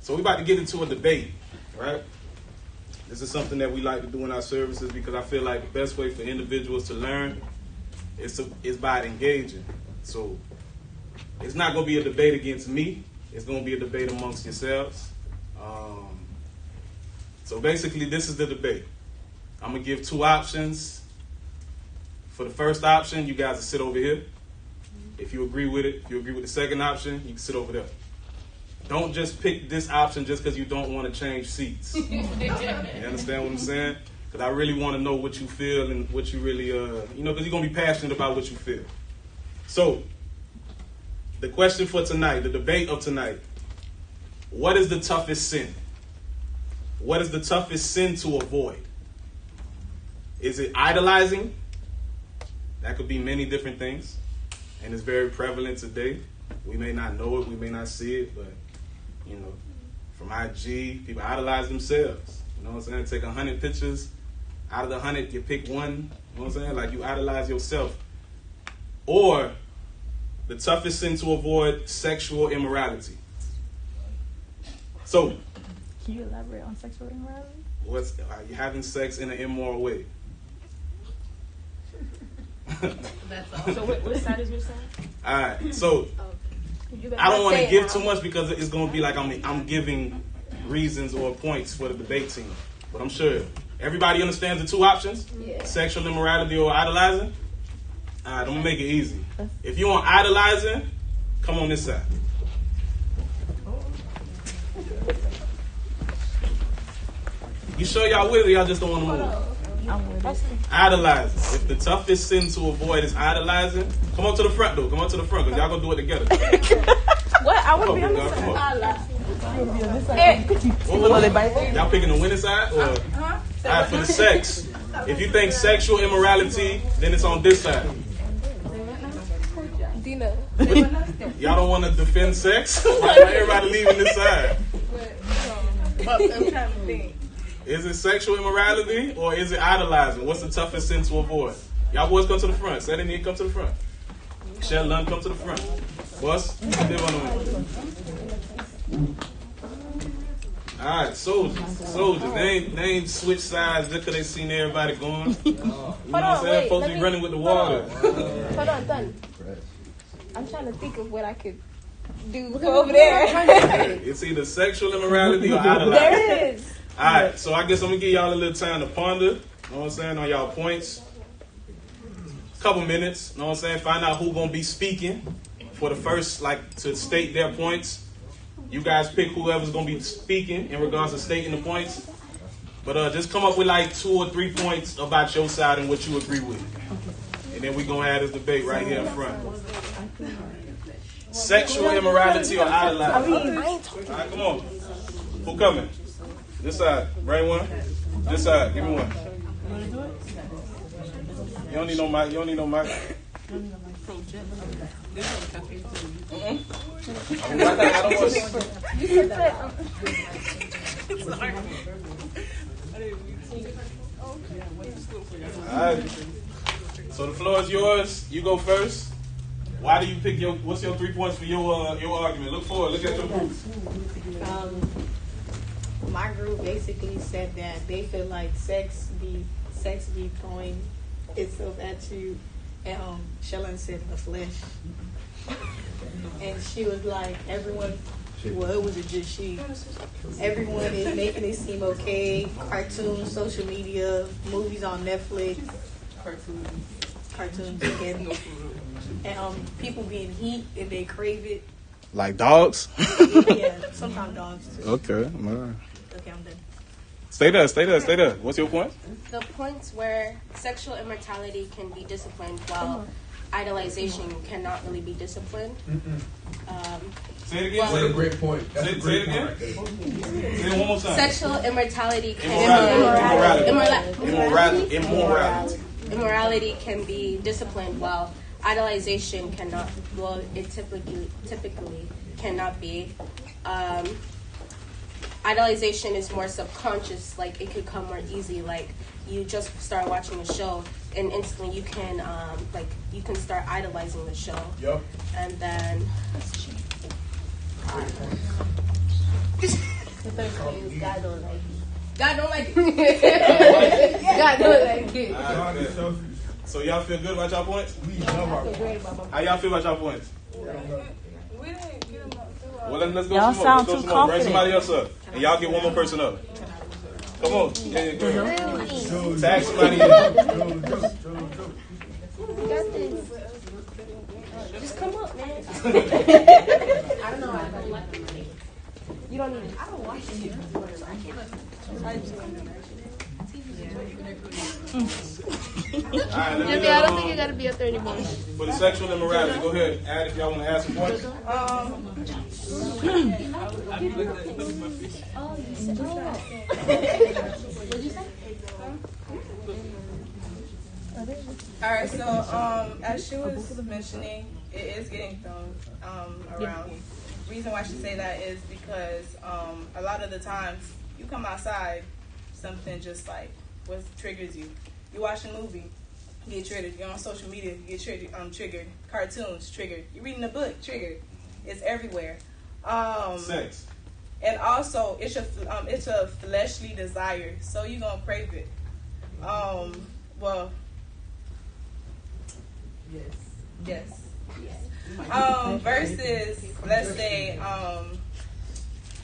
So we're about to get into a debate, right? This is something that we like to do in our services because I feel like the best way for individuals to learn is by engaging. So it's not going to be a debate against me. It's going to be a debate amongst yourselves. So basically, this is the debate. I'm going to give two options. For the first option, you guys will sit over here. If you agree with it, if you agree with the second option, you can sit over there. Don't just pick this option just because you don't want to change seats. You understand what I'm saying? Because I really want to know what you feel and what you really, because you're going to be passionate about what you feel. So, the question for tonight, the debate of tonight, what is the toughest sin? What is the toughest sin to avoid? Is it idolizing? That could be many different things, and it's very prevalent today. We may not know it, we may not see it, but, from IG, people idolize themselves. You know what I'm saying? Take 100 pictures. Out of the 100, you pick one. You know what I'm saying? Like, you idolize yourself. Or, the toughest sin to avoid, sexual immorality. So, can you elaborate on sexual immorality? Are you having sex in an immoral way? That's all. So what side is your side? All right, so I don't want to give too much because it's going to be like I'm giving reasons or points for the debate team. But I'm sure everybody understands the two options? Yeah. Sexual immorality or idolizing? All right, I'm going to make it easy. If you want idolizing, come on this side. You sure y'all with it or y'all just don't want to move? I'm with it. Idolizing. If the toughest sin to avoid is idolizing, come on to the front though. Come on to the front because y'all going to do it together. What? I want to be on this side. Y'all picking the winning side? Or? All right, for the sex. If you think sexual immorality, then it's on this side. Dina. Y'all don't want to defend sex? Why everybody leaving this side? I'm trying to think. Is it sexual immorality or is it idolizing? What's the toughest sin to avoid? Y'all boys come to the front. Say they need to come to the front. Sheldon, come to the front. Boss, you live on the way. All right, soldiers. They ain't switch sides just because they seen everybody going. You know what I'm saying? Supposed to be running with the water. Hold on, done. I'm trying to think of what I could do over there. It's either sexual immorality or idolizing. There it is. All right, so I guess I'm going to give y'all a little time to ponder, you know what I'm saying, on y'all points. Couple minutes, you know what I'm saying, find out who's going to be speaking for the first, to state their points. You guys pick whoever's going to be speaking in regards to stating the points. But just come up with 2 or 3 points about your side and what you agree with. And then we're going to have this debate right here in front. Sexual immorality or idolizing? All right, come on. Who coming? This side, bring one. This side, give me one. You don't need no mic. You don't need no mic. I don't want All right. So the floor is yours. You go first. Why do you pick what's your 3 points for your argument? Look forward. Look at your group. My group basically said that they feel like sex be throwing itself at you, and Shellen said the flesh, and she was like, everyone, well, it wasn't just she. Everyone is making it seem okay. Cartoons, social media, movies on Netflix, cartoons again, and people being heat if they crave it. Like dogs? Yeah, sometimes dogs too. Okay, all right. Okay, I'm done. Stay there. What's your point? The points where sexual immortality can be disciplined while idolization cannot really be disciplined. Say it again. That's a great point. Say it again. Say it one more time. Sexual immortality can immorality can be disciplined while idolization cannot. Well, it typically cannot be. Idolization is more subconscious. It could come more easy. You just start watching a show and instantly you can you can start idolizing the show. Yep. And then 13. God don't like it. God don't like it. God don't like it. So y'all feel good about y'all points? I feel great about my How y'all feel about y'all points? We didn't get them up. Well, let's go Y'all some more. sound Let's go too some more. Bring confident. somebody else up. And y'all get one more person up. Come on. Yeah, go ahead. Tag somebody in. You got this. Just come up, man. I don't know. I don't like it. You don't need it. I don't watch it. All right, let me Jimmy, I don't think you gotta be up there anymore. For the sexual immorality, go ahead. Add if y'all want to add some points. What'd you say? All right, so as she was mentioning, it is getting thrown around. Reason why she say that is because a lot of the times you come outside, something just like what triggers you. You watch a movie, you get triggered. You're on social media, you get triggered. Cartoons, triggered. You're reading a book, triggered. It's everywhere. Sex. And also, it's a fleshly desire, so you're gonna crave it. Well, yes. Versus, let's say,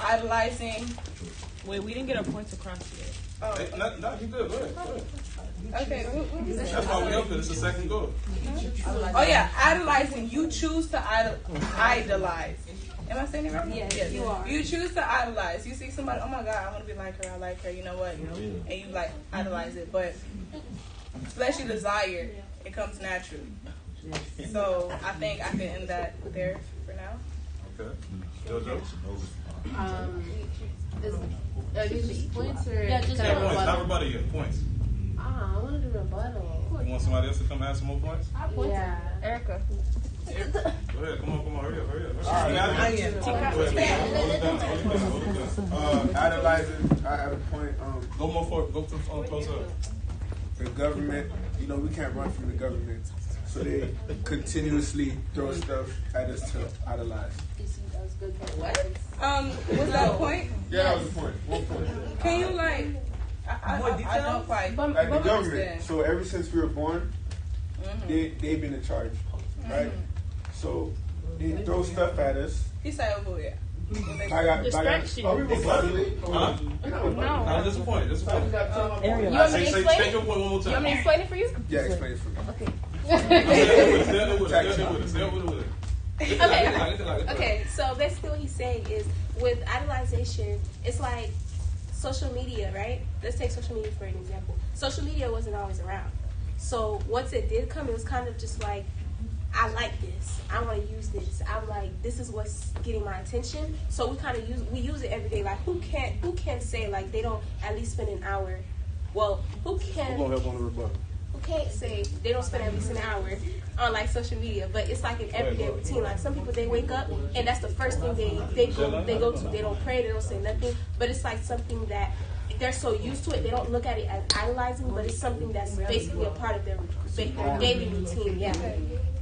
idolizing. Wait, we didn't get our points across yet. Hey, no, you good. Go ahead. Okay. That's why we up here. It's the second goal. Oh yeah, idolizing. You choose to idolize. Am I saying it right? Yes, you are. You choose to idolize. You see somebody, oh my God, I want to be like her. I like her. You know what? And you like idolize it, but fleshly desire, it comes naturally. So I think I can end that there for now. Okay. JoJo? Are these just points or? Yeah, just can I Yeah, points. Not rebuttal? rebuttal yet. Points. I want to do rebuttal. You want somebody else to come add some more points? Yeah. Erica. Go ahead. Come on. Hurry up. All right, idolizing, I at a point, Go more forward. Go to close up. the government, we can't run from the government. So they continuously throw stuff at us to idolize. Was that a point? Yeah, that was the point. 1 point. Can you like, I don't quite. Like the government. understand. So ever since we were born, they've been in charge, right? So they throw stuff at us. He said, oh yeah. Distraction. Are we rebutting? Huh? No, just a point. Just a point. You want me to explain Say it? your point one more You want me to time. explain it for you? Yeah, explain it for me. Okay. Stay with it. Okay, so basically what he's saying is with idolization, it's like social media, right? Let's take social media for an example. Social media wasn't always around. So once it did come, it was kind of just like, I like this. I want to use this. I'm like, this is what's getting my attention. So we kind of use it every day. Like who can't say like they don't at least spend an hour? Well, who We're gonna help on the rebuttal. can't say they don't spend at least an hour on like social media, but it's like an everyday routine. Like some people, they wake up and that's the first thing they go to. They don't pray, they don't say nothing, but it's like something that they're so used to it, they don't look at it as idolizing, but it's something that's basically a part of their daily routine. Yeah.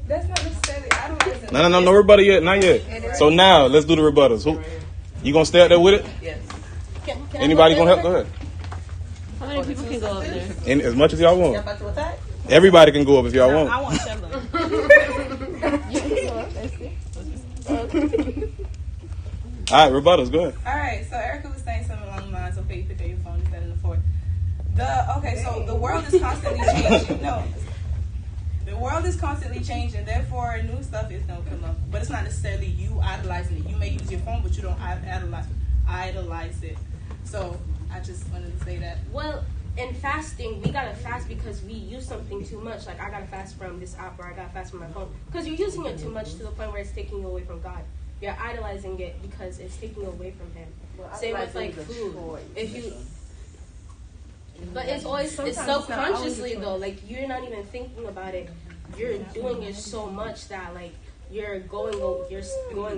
That's not necessarily idolizing. No rebuttal yet, not yet. So now let's do the rebuttals. Who? You gonna stay out there with it? Yes. Anybody gonna help? Go ahead. How many people can go up there? And as much as y'all Y'all want. about to attack? Everybody can go up if y'all I want. want Stella. All right, rebuttals. Go ahead. All right, so Erica was saying something along the lines, okay, you pick up your phone, instead of the fourth. So the world is constantly changing. No. The world is constantly changing, therefore new stuff is going to come up. But it's not necessarily you idolizing it. You may use your phone, but you don't idolize it. So I just wanted to say that. Well, in fasting, we gotta fast because we use something too much. Like I gotta fast from this app or I gotta fast from my phone because you're using it too much to the point where it's taking you away from God. You're idolizing it because it's taking you away from Him. Same with like food. If you, but it's always it's subconsciously though. Like you're not even thinking about it. You're doing it so much that like you're going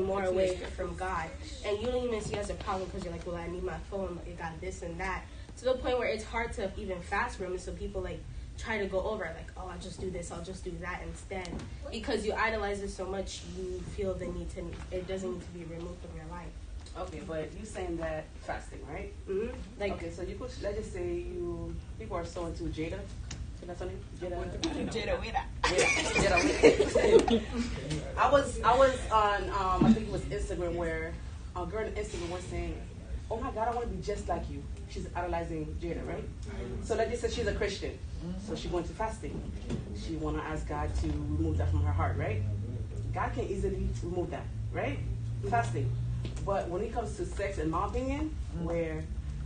more away from God, and you don't even see it as a problem because you're like, well, I need my phone. It got this and that. To the point where it's hard to even fast from it, so people like try to go over it, like, oh, I'll just do this, I'll just do that instead. Because you idolize it so much, you feel the need to, it doesn't need to be removed from your life. Okay, but you saying that fasting, right? Mm-hmm. Like, okay, so you could, let's just say people are so into Jada. That's her name? Jada Weda. I was on, I think it was Instagram, where a girl on Instagram was saying, oh my God, I want to be just like you. She's idolizing Jada, right? So let's just say she's a Christian. So she's going to fasting. She want to ask God to remove that from her heart, right? God can easily remove that, right? Fasting. But when it comes to sex, in my opinion, where,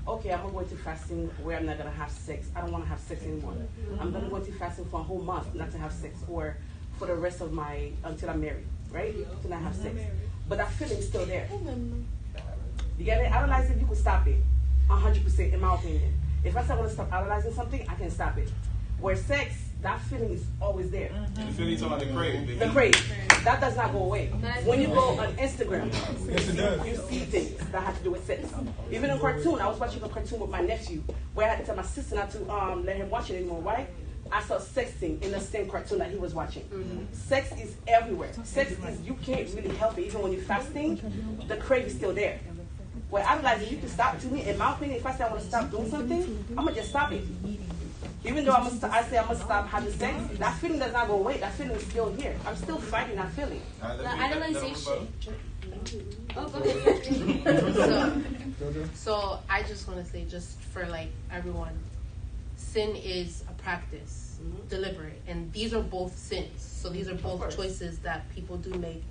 okay, I'm going to fasting where I'm not going to have sex. I don't want to have sex anymore. I'm going to go to fasting for a whole month not to have sex, or for the rest of until I'm married, right? To not have sex. But that feeling is still there. You get it? Idolizing, you can stop it. 100%, in my opinion. If I say I want to stop idolizing something, I can stop it. Where sex, that feeling is always there. You feel you talking about the crave? The crave. That does not go away. When you go on Instagram, you see things that have to do with sex. Even in cartoon, I was watching a cartoon with my nephew where I had to tell my sister not to let him watch it anymore. Why? I saw sexting in the same cartoon that he was watching. Sex is everywhere. Sex is, you can't really help it. Even when you're fasting, the crave is still there. Well, idolizing, you can stop. To me, in my opinion, if I say I want to stop doing something, I'm going to just stop it. Even though I say I'm going to stop having sex, that feeling does not go away. That feeling is still here. I'm still fighting that feeling. The idolization. Oh, go ahead. So I just want to say, just for like everyone, sin is a practice, deliberate, and these are both sins. So these are both choices that people do make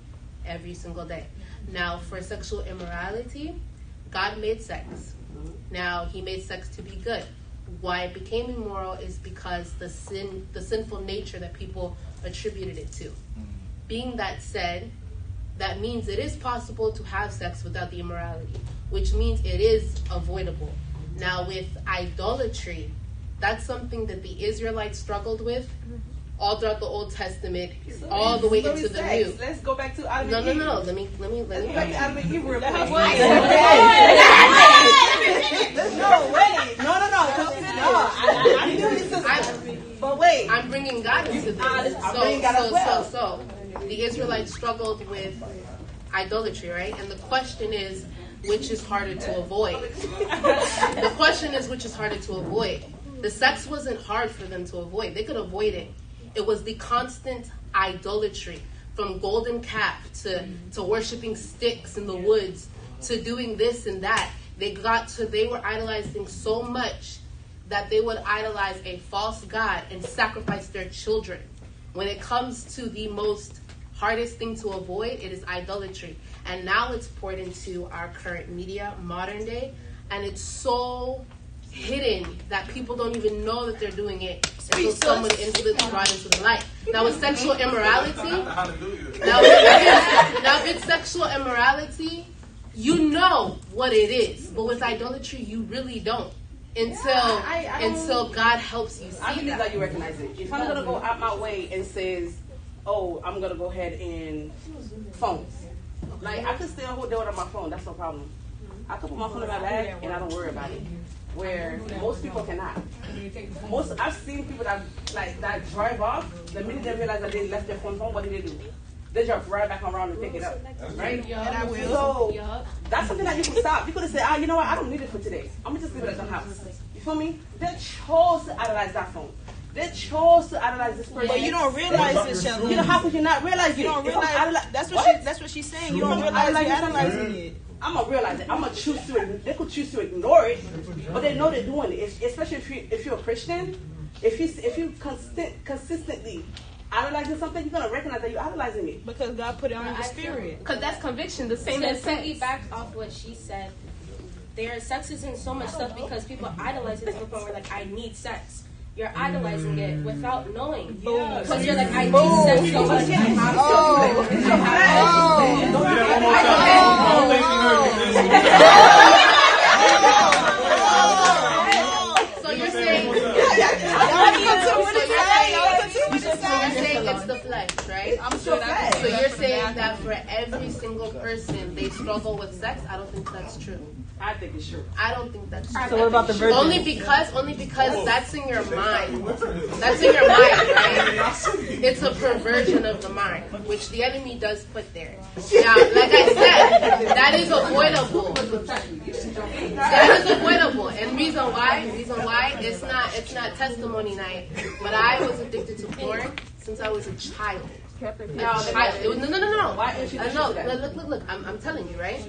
every single day. Now, for sexual immorality, God made sex. Now, He made sex to be good. Why it became immoral is because the sinful nature that people attributed it to. Being that said, that means it is possible to have sex without the immorality, which means it is avoidable. Now, with idolatry, that's something that the Israelites struggled with all throughout the Old Testament, all the way into the New. Let's go back to Ave Greenacres. No. Let me. Go back to Ave Greenacres real quick. No, wait. No. I knew this was. But wait. I'm bringing God into this. So the Israelites struggled with idolatry, right? And the question is, which is harder to avoid? The question is, which is harder to avoid? The sex wasn't hard for them to avoid. They could avoid it. It was the constant idolatry, from golden calf to worshiping sticks in the woods to doing this and that. They were idolizing so much that they would idolize a false god and sacrifice their children. When it comes to the most hardest thing to avoid, it is idolatry. And now it's poured into our current media, modern day, and it's so hidden that people don't even know that they're doing it until someone brought into the light. Now with sexual immorality, now with sexual immorality, you know what it is, but with idolatry, you really don't until God helps you see I believe that you recognize it. If I'm gonna go out my way and says, "Oh, I'm gonna go ahead and phones," like I could still hold down on my phone. That's no problem. I could put my phone in my bag and I don't worry about it. Where most people cannot. I've seen people that drive off. The minute they realize that they left their phone home, what do? They drive right back around and pick it up, right? And I will. So that's something that you can stop. You could have said, you know what? I don't need it for today. I'm gonna just leave it at the house. You feel me? They chose to idolize that phone. They chose to idolize this person. But you don't realize it, Shelly. You know, how could you not realize it? You don't realize. That's what she's saying. You don't realize you're idolizing it. I'm gonna realize it. I'm gonna choose to. They could choose to ignore it, but they know they're doing it. Especially if you're a Christian, if you consistently idolizing something, you're gonna recognize that you're idolizing it because God put it on your spirit. Because that's conviction, the same as sex. Back off what she said. Sex isn't so much stuff because people idolize it to the point where I need sex. You're idolizing it without knowing. Because you're like, I need sex so much. So you're saying it's the flesh, right? So you're saying that for every single person they struggle with sex? I don't think that's true. I think it's true. I don't think that's true. So what about the virgin? Only because that's in your mind. That's in your mind, right? It's a perversion of the mind, which the enemy does put there. Now, like I said, That is avoidable. That is avoidable. And reason why it's not testimony night, but I was addicted to porn since I was a child. No. Look. I'm telling you, right?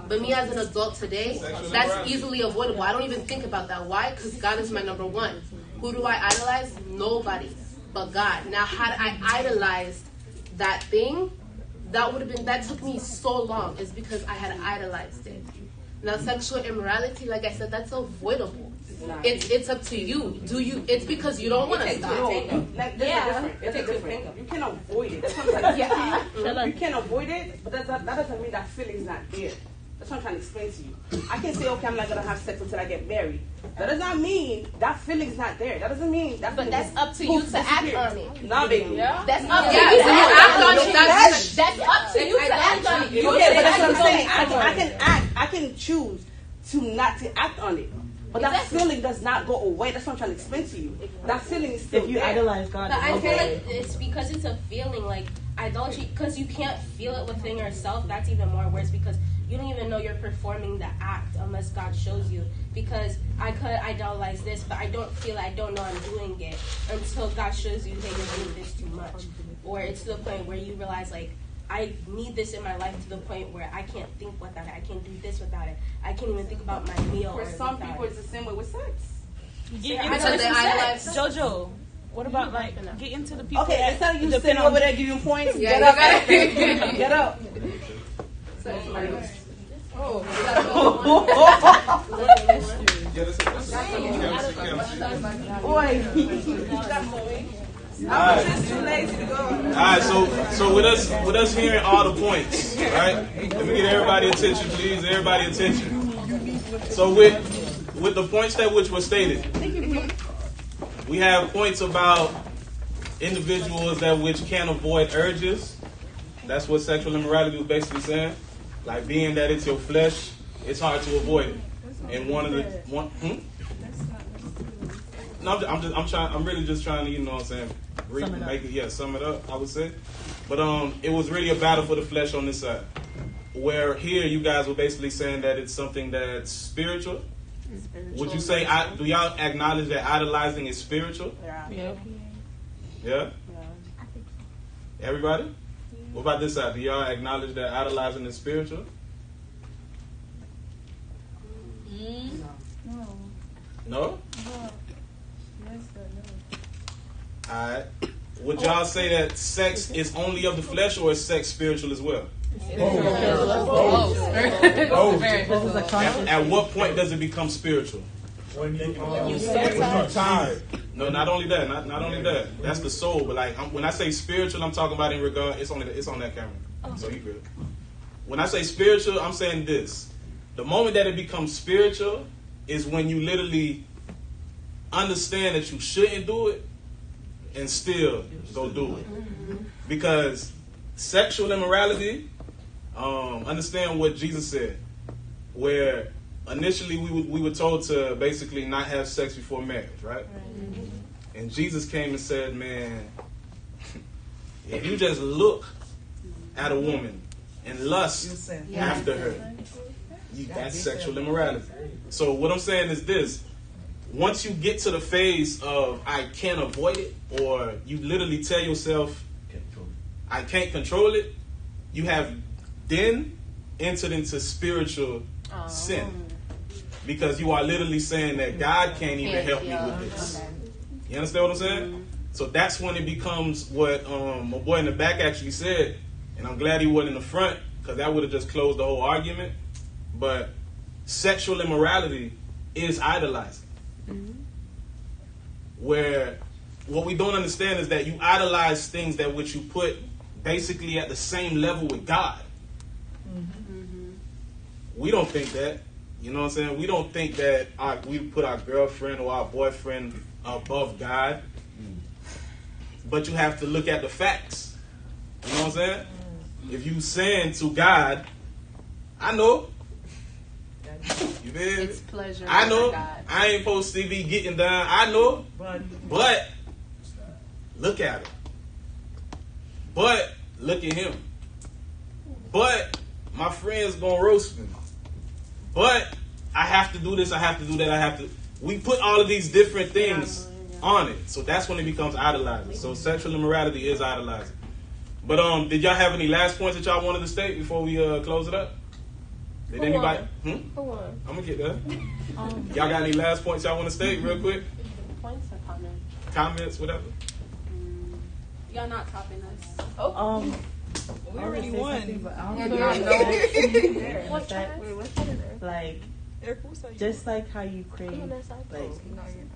But me as an adult today, that's easily avoidable. I don't even think about that. Why? Because God is my number one. Who do I idolize? Nobody but God. Now, had I idolized that thing, that took me so long. It's because I had idolized it. Now, sexual immorality, like I said, that's avoidable. It's up to you. It's because you don't want to stop. It's different. You can avoid it. That's what I'm saying. You can avoid it, but that doesn't mean that feeling's not there. That's what I'm trying to explain to you. I can say, okay, I'm not going to have sex until I get married. That does not mean that feeling's not there. That doesn't mean that. But that's up to you to act on it. Nah, baby. Yeah. That's up to you to act on it. That's up to you to act on it. Okay, but that's what I'm saying. I can act. I can choose to not to act on it. But that feeling does not go away. That's what I'm trying to explain to you. That feeling is still there. If you idolize God. But I feel like it's because it's a feeling, like idolatry, because you can't feel it within yourself. That's even more worse because you don't even know you're performing the act unless God shows you. Because I could idolize this, but I don't feel it. I don't know I'm doing it until God shows you, hey, you're doing this too much. Or it's to the point where you realize, like, I need this in my life to the point where I can't think without it. I can't do this without it. I can't even think about my meal. For some people, it's the same way with sex. Jojo, what about like get into the people? Okay, instead of you sitting over there giving points, get up. Get up. Alright, so with us hearing all the points, right? Let me get everybody attention, please. Everybody attention. So with the points that which were stated, we have points about individuals that which can't avoid urges. That's what sexual immorality was basically saying. Like being that it's your flesh, it's hard to avoid it. And No, I'm really just trying to, you know what I'm saying, sum it up, I would say. But it was really a battle for the flesh on this side. Where here you guys were basically saying that it's something that's spiritual. Would you say, do y'all acknowledge that idolizing is spiritual? Yeah? Everybody? What about this side? Do y'all acknowledge that idolizing is spiritual? No? Alright. Would y'all say that sex is only of the flesh or is sex spiritual as well? At what point does it become spiritual? When you're tired. No, not only that. Not only that. That's the soul. But like when I say spiritual, I'm talking about in regard. It's on that camera. So you good. When I say spiritual, I'm saying this. The moment that it becomes spiritual is when you literally understand that you shouldn't do it and still go do it. Because sexual immorality, understand what Jesus said, where initially we were told to basically not have sex before marriage, right? And Jesus came and said, man, if you just look at a woman and lust after her, that's sexual immorality. So what I'm saying is this. Once you get to the phase of I can't avoid it, or you literally tell yourself I can't control it, you have then entered into spiritual sin. Because you are literally saying that God can't even help me with this. You understand what I'm saying? So that's when it becomes what my boy in the back actually said, and I'm glad he wasn't in the front, because that would have just closed the whole argument. But sexual immorality is idolizing. Where what we don't understand is that you idolize things that which you put basically at the same level with God. We don't think that. You know what I'm saying? We don't think that we put our girlfriend or our boyfriend above God. But you have to look at the facts. You know what I'm saying? If you saying to God, I know. You mean? It's pleasure. I know. I ain't supposed to be getting down. I know. But look at it. But look at him. But my friends gonna roast me. But I have to do this, I have to do that, we put all of these different things on it. So that's when it becomes idolizing. So sexual immorality is idolizing. But did y'all have any last points that y'all wanted to state before we close it up? Did anybody? I'm gonna get there. Y'all got any last points y'all want to state real quick? Points or comments? Comments, whatever. Y'all not topping us. We already won. Like, just like how you crave, like,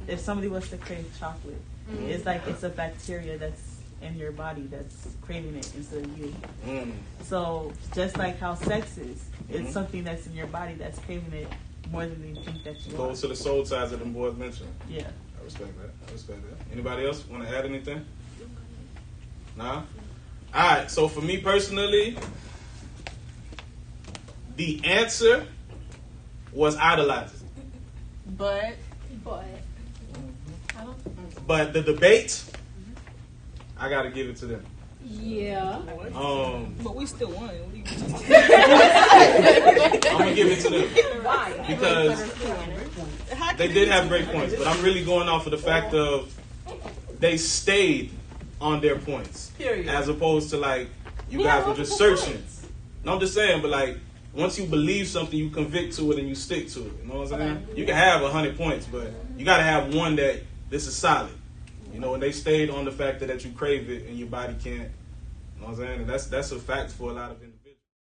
if somebody was to crave chocolate, it's like it's a bacteria that's in your body that's craving it instead of you. So just like how sex is, it's something that's in your body that's craving it more than you think that you are. Goes to the soul ties that them boys mentioned. Yeah. I respect that. Anybody else want to add anything? Nah? Alright, so for me personally, the answer was idolizing. But the debate, I gotta give it to them. Yeah. But we still won. I'm gonna give it to them. Why? Because they did have great points, but I'm really going off of the fact of they stayed on their points. Period. As opposed to like you guys were just searching. No, I'm just saying, but like once you believe something, you convict to it and you stick to it. You know what I'm saying? You can have 100 points, but you gotta have one that this is solid. You know, and they stayed on the fact that you crave it and your body can't. You know what I'm saying? And that's a fact for a lot of individuals.